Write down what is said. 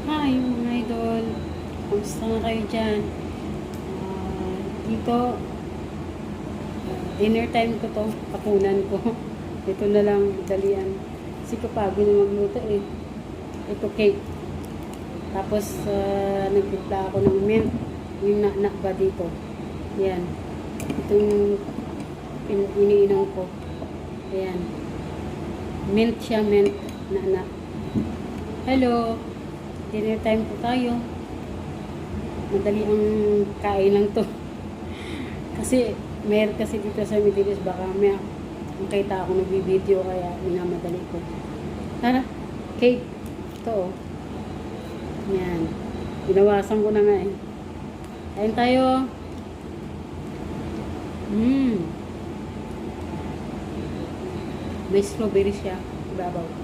Hi mga idol, kamusta na kayo dyan? Dito, dinner time ko to, hapunan ko. Ito na lang, dalian. Kasi kapagod na magluto eh. Ito cake. Tapos, nagtimpla ako ng mint. Yung na ba dito? Yan. Itong iniinom ko. Ayan. Mint siya, mint. Na. Hello. Dinner time po tayo. Madali ang kain lang to. Kasi, meron kasi dito sa Middle East, baka may nakita ako nagbibideo kaya minamadali ko. Tara, cake. Ito oh. Yan. Binawasan ko na nga eh. Kain tayo. May strawberry siya. Ibabaw.